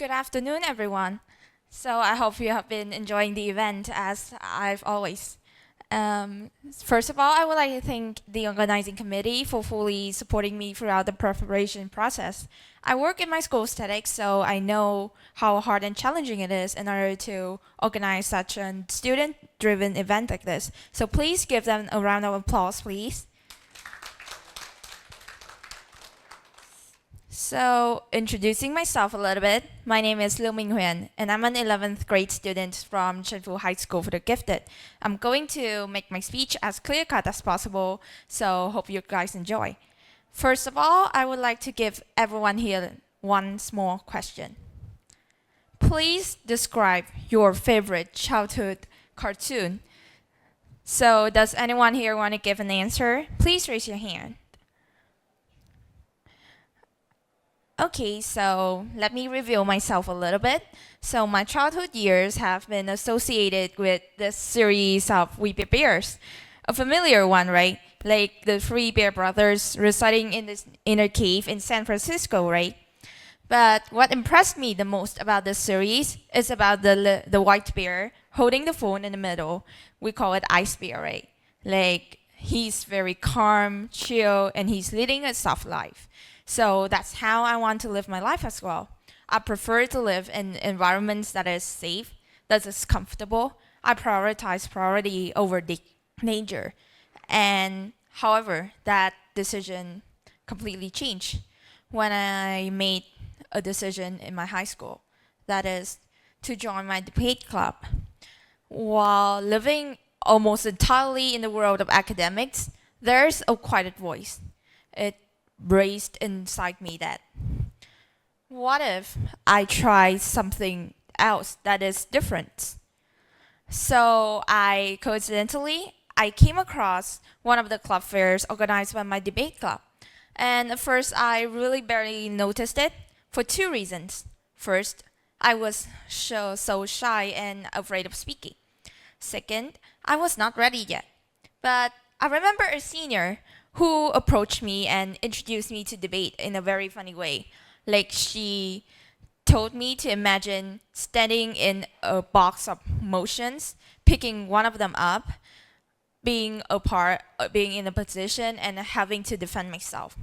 Good afternoon, everyone. So I hope you have been enjoying the event as I've always. First of all, I would like to thank the organizing committee for fully supporting me throughout the preparation process. I work in my school aesthetics, so I know how hard and challenging it is in order to organize such a student-driven event like this. So please give them a round of applause, please. So, introducing myself a little bit, my name is Liu Minghuan, and I'm an 11th grade student from Chenfu High School for the Gifted. I'm going to make my speech as clear-cut as possible, so hope you guys enjoy. First of all, I would like to give everyone here one small question. Please describe your favorite childhood cartoon. So, does anyone here want to give an answer? Please raise your hand. Okay, so let me reveal myself a little bit. So my childhood years have been associated with this series of We Bear Bears, a familiar one, right? Like the three bear brothers residing in this inner cave in San Francisco, right? But what impressed me the most about this series is about the white bear holding the phone in the middle. We call it Ice Bear, right? Like he's very calm, chill, and he's leading a soft life. So that's how I want to live my life as well. I prefer to live in environments that is safe, that is comfortable. I prioritize priority over the danger. And however, that decision completely changed when I made a decision in my high school. That is to join my debate club. While living almost entirely in the world of academics, there's a quiet voice. It raised inside me that what if I try something else that is different? So I came across one of the club fairs organized by my debate club. And at first I really barely noticed it for two reasons. First, I was so shy and afraid of speaking. Second, I was not ready yet. But I remember a senior who approached me and introduced me to debate in a very funny way. Like she told me to imagine standing in a box of motions, picking one of them up, being in a position and having to defend myself.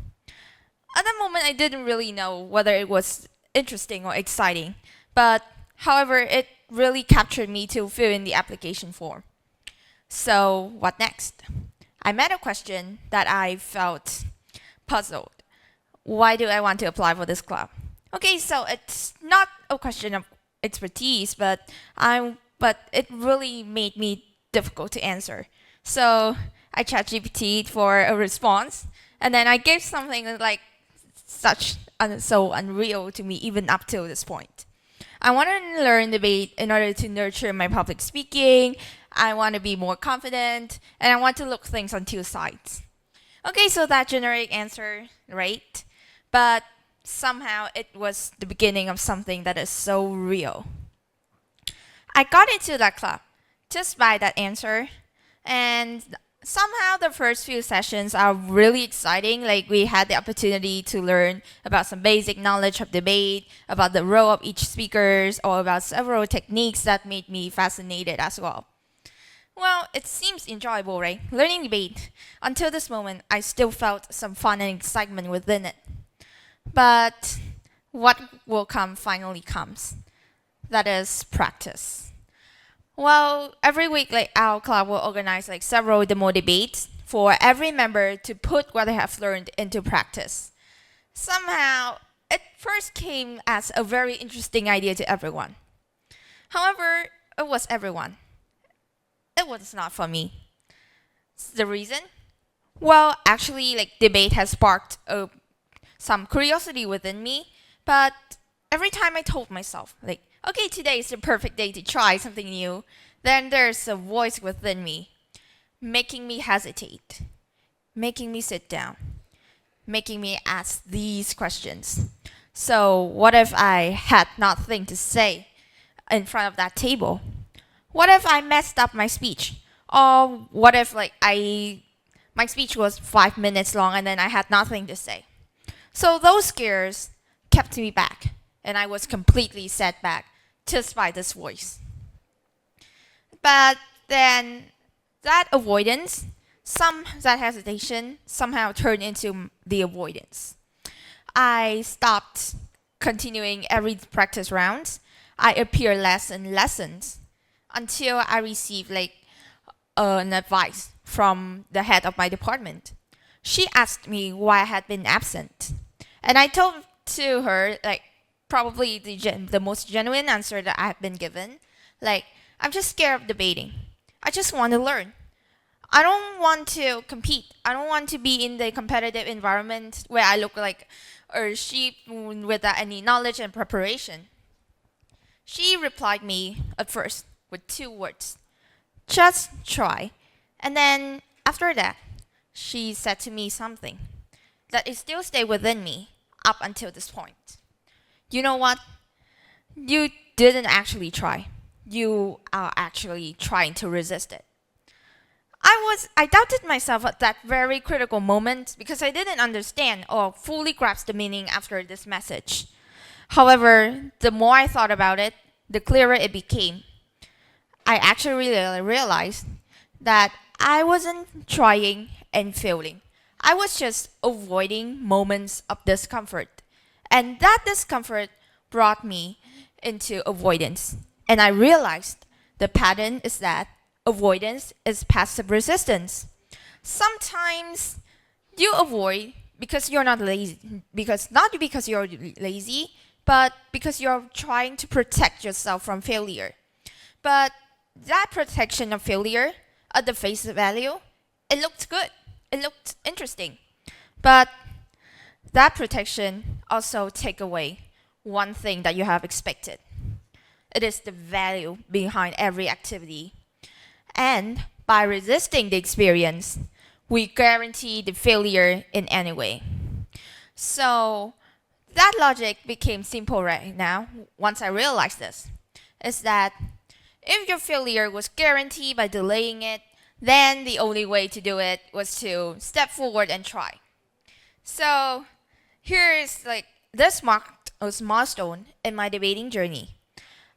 At that moment, I didn't really know whether it was interesting or exciting, but however, it really captured me to fill in the application form. So, what next? I met a question that I felt puzzled. Why do I want to apply for this club? Okay, so it's not a question of expertise, but it really made me difficult to answer. So I chat GPT for a response, and then I gave something like so unreal to me even up till this point. I want to learn debate in order to nurture my public speaking. I want to be more confident, and I want to look things on two sides. Okay, so that generic answer, right? But somehow it was the beginning of something that is so real. I got into that club just by that answer, and somehow the first few sessions are really exciting. Like we had the opportunity to learn about some basic knowledge of debate, about the role of each speakers, or about several techniques that made me fascinated as well. Well, it seems enjoyable, right? Learning debate. Until this moment, I still felt some fun and excitement within it. But what will come finally comes. That is practice. Well, every week, like our club will organize like several demo debates for every member to put what they have learned into practice. Somehow, it first came as a very interesting idea to everyone. However, it was everyone. It was not for me. The reason? Well, actually, like debate has sparked some curiosity within me, but every time I told myself, like, okay, today is the perfect day to try something new, then there's a voice within me, making me hesitate, making me sit down, making me ask these questions. So, what if I had nothing to say in front of that table? What if I messed up my speech? Or what if my speech was 5 minutes long and then I had nothing to say? So those scares kept me back. and I was completely set back just by this voice. But then that avoidance, that hesitation somehow turned into the avoidance. I stopped continuing every practice round. I appeared less in lessons until I received an advice from the head of my department. She asked me why I had been absent, and I told to her probably the most genuine answer that I have been given. Like, I'm just scared of debating. I just want to learn. I don't want to compete. I don't want to be in the competitive environment where I look like a sheep without any knowledge and preparation. She replied me at first with two words: just try. And then after that, she said to me something that is still stay within me up until this point. You know what? You didn't actually try. You are actually trying to resist it. I doubted myself at that very critical moment because I didn't understand or fully grasp the meaning after this message. However, the more I thought about it, the clearer it became. I actually really realized that I wasn't trying and failing. I was just avoiding moments of discomfort. And that discomfort brought me into avoidance. And I realized the pattern is that avoidance is passive resistance. Sometimes you avoid because you're not lazy, because not because you're lazy, but because you're trying to protect yourself from failure. But that protection of failure, at the face value, it looked good. It looked interesting. But that protection also take away one thing that you have expected. It is the value behind every activity. And by resisting the experience, we guarantee the failure in any way. So that logic became simple right now once I realized this. Is that if your failure was guaranteed by delaying it, then the only way to do it was to step forward and try. So here is this marked a milestone in my debating journey.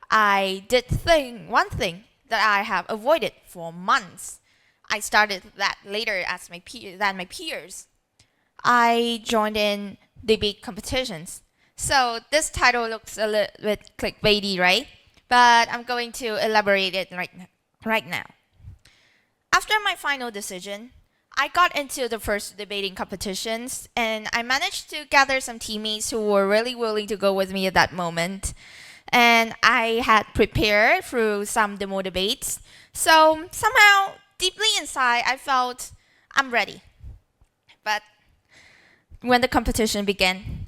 I did one thing that I have avoided for months. I started that later than my peers. I joined in debate competitions. So this title looks a little bit clickbaity, right? But I'm going to elaborate it right now. After my final decision, I got into the first debating competitions and I managed to gather some teammates who were really willing to go with me at that moment. And I had prepared through some demo debates. So somehow, deeply inside, I felt I'm ready. But when the competition began,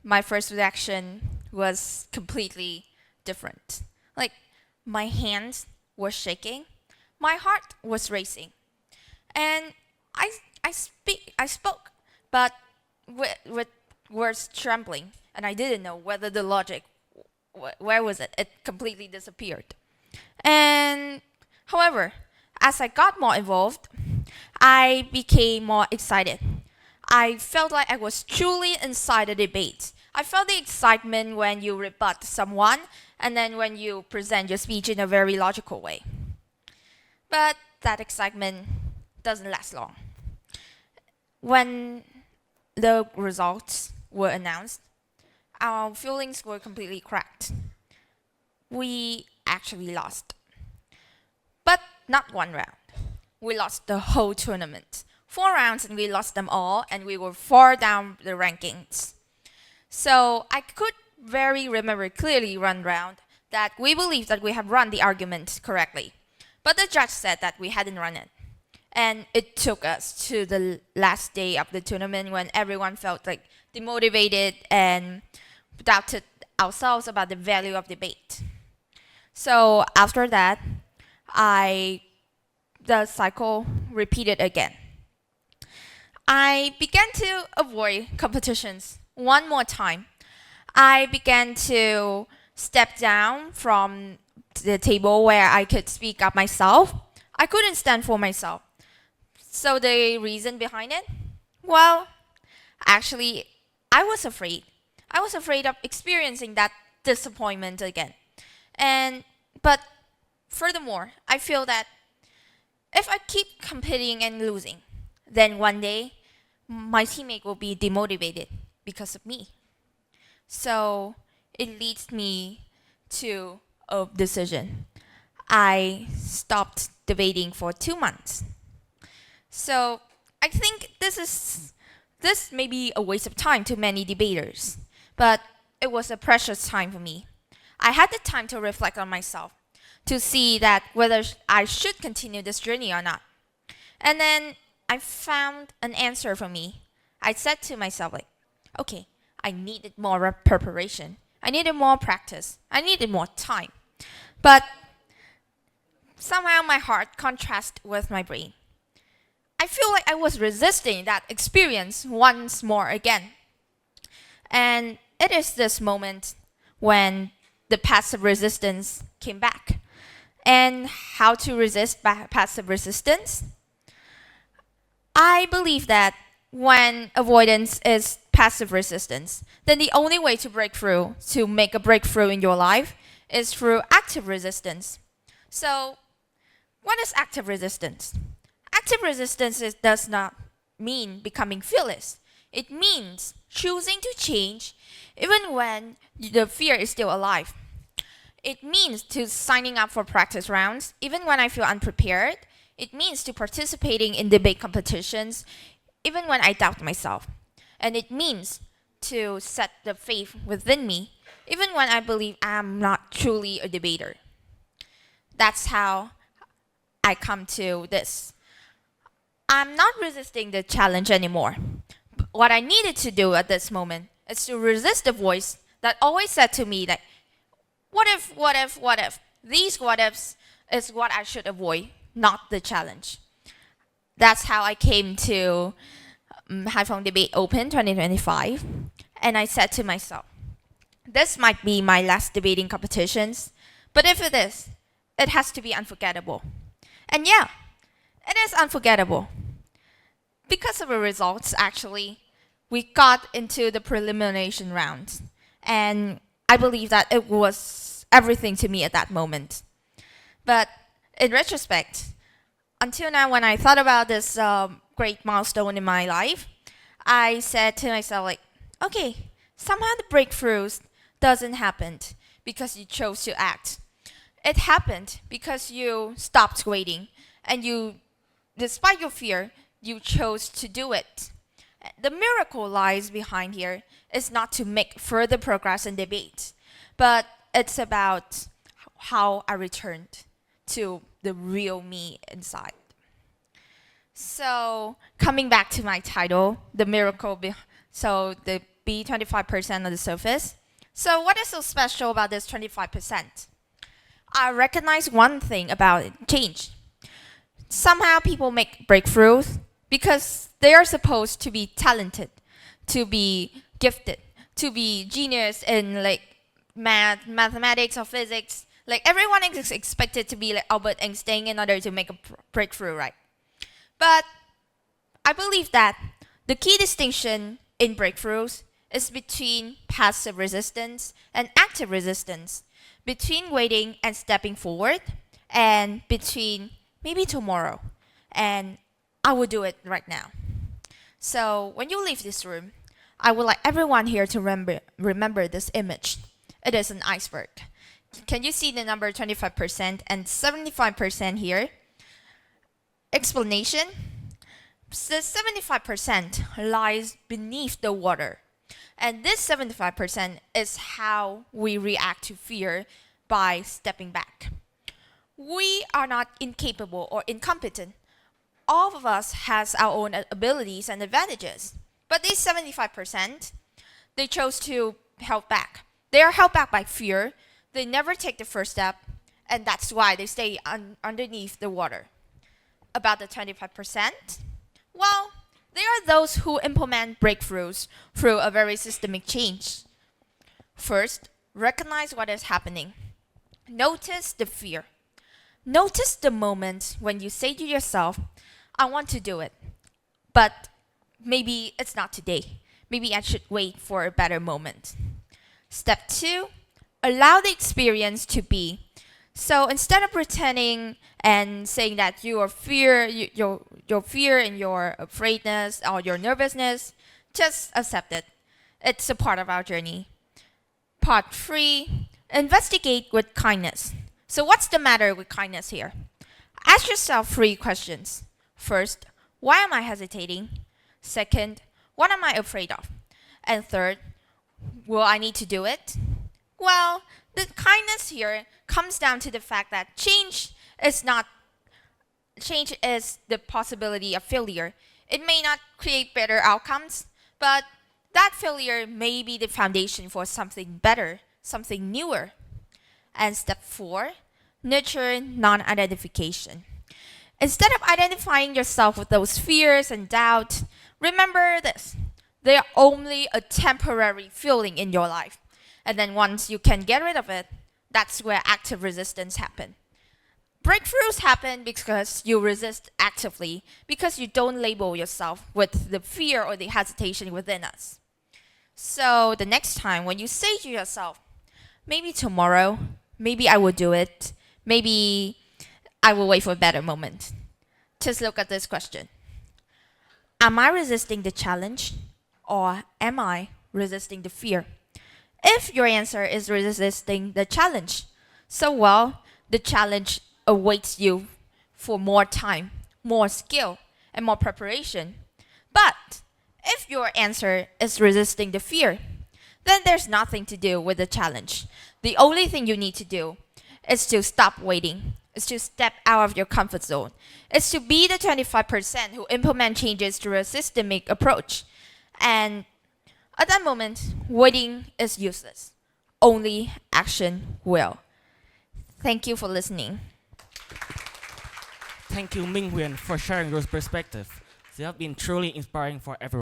my first reaction was completely different. My hands were shaking, my heart was racing, and I spoke, but with words trembling, and I didn't know whether the logic, where was it? It completely disappeared. And however, as I got more involved, I became more excited. I felt like I was truly inside a debate. I felt the excitement when you rebut someone and then when you present your speech in a very logical way. But that excitement doesn't last long. When the results were announced, our feelings were completely cracked. We actually lost. But not one round. We lost the whole tournament. 4 rounds and we lost them all, and we were far down the rankings. So I could remember clearly one round that we believed that we had run the argument correctly. But the judge said that we hadn't run it. And it took us to the last day of the tournament when everyone felt demotivated and doubted ourselves about the value of debate. So after that, the cycle repeated again. I began to avoid competitions one more time. I began to step down from the table where I could speak up myself. I couldn't stand for myself. So the reason behind it? Well, actually, I was afraid. I was afraid of experiencing that disappointment again. And but furthermore, I feel that if I keep competing and losing, then one day my teammate will be demotivated because of me. So it leads me to a decision. I stopped debating for 2 months. So I think this may be a waste of time to many debaters, but it was a precious time for me. I had the time to reflect on myself, to see that whether I should continue this journey or not. And then I found an answer for me. I said to myself like, okay, I needed more preparation. I needed more practice. I needed more time. But somehow my heart contrasted with my brain. I feel like I was resisting that experience once more again. And it is this moment when the passive resistance came back. And how to resist passive resistance? I believe that when avoidance is passive resistance, then the only way to break through, to make a breakthrough in your life, is through active resistance. So, what is active resistance? Active resistance does not mean becoming fearless. It means choosing to change even when the fear is still alive. It means to signing up for practice rounds even when I feel unprepared. It means to participating in debate competitions even when I doubt myself. And it means to set the faith within me even when I believe I'm not truly a debater. That's how I come to this. I'm not resisting the challenge anymore. What I needed to do at this moment is to resist the voice that always said to me that, what if, what if, what if? These what ifs is what I should avoid, not the challenge. That's how I came to Haiphong Debate Open 2025. And I said to myself, this might be my last debating competitions, but if it is, it has to be unforgettable. And yeah, it is unforgettable. Because of the results, actually, we got into the prelimination round. And I believe that it was everything to me at that moment. But in retrospect, until now, when I thought about this great milestone in my life, I said to myself, like, okay, somehow the breakthroughs doesn't happen because you chose to act. It happened because you stopped waiting and you, despite your fear, you chose to do it. The miracle lies behind here is not to make further progress in debate, but it's about how I returned to the real me inside. So coming back to my title, the miracle, so the be 25% on the surface. So what is so special about this 25%? I recognize one thing about it, change. Somehow people make breakthroughs because they are supposed to be talented, to be gifted, to be genius in like mathematics or physics. Like everyone is expected to be like Albert Einstein in order to make a breakthrough, right? But I believe that the key distinction in breakthroughs is between passive resistance and active resistance, between waiting and stepping forward, and between maybe tomorrow and I will do it right now. So when you leave this room, I would like everyone here to remember this image. It is an iceberg. Can you see the number 25% and 75% here? Explanation. The 75% lies beneath the water. And this 75% is how we react to fear by stepping back. We are not incapable or incompetent. All of us has our own abilities and advantages. But these 75%, they chose to held back. They are held back by fear. They never take the first step, and that's why they stay underneath the water. About the 25%, well, they are those who implement breakthroughs through a very systemic change. First, recognize what is happening. Notice the fear. Notice the moment when you say to yourself, I want to do it, but maybe it's not today. maybe I should wait for a better moment. Step 2, allow the experience to be. So instead of pretending and saying that your fear, your fear and your afraidness or your nervousness, just accept it. It's a part of our journey. Part 3, investigate with kindness. So what's the matter with kindness here? Ask yourself 3 questions. First, why am I hesitating? Second, what am I afraid of? And third, will I need to do it? Well, the kindness here comes down to the fact that change is the possibility of failure. It may not create better outcomes, but that failure may be the foundation for something better, something newer. And step 4, nurture non-identification. Instead of identifying yourself with those fears and doubts, remember this. They are only a temporary feeling in your life. And then once you can get rid of it, that's where active resistance happens. Breakthroughs happen because you resist actively, because you don't label yourself with the fear or the hesitation within us. So the next time when you say to yourself, maybe tomorrow, maybe I will do it, maybe I will wait for a better moment. Just look at this question. Am I resisting the challenge or am I resisting the fear? If your answer is resisting the challenge, so well, the challenge awaits you for more time, more skill, and more preparation. But if your answer is resisting the fear, then there's nothing to do with the challenge. The only thing you need to do is to stop waiting. It's to step out of your comfort zone. It's to be the 25% who implement changes through a systemic approach. And at that moment, waiting is useless. Only action will. Thank you for listening. Thank you, Ming Huen, for sharing those perspectives. They have been truly inspiring for everyone.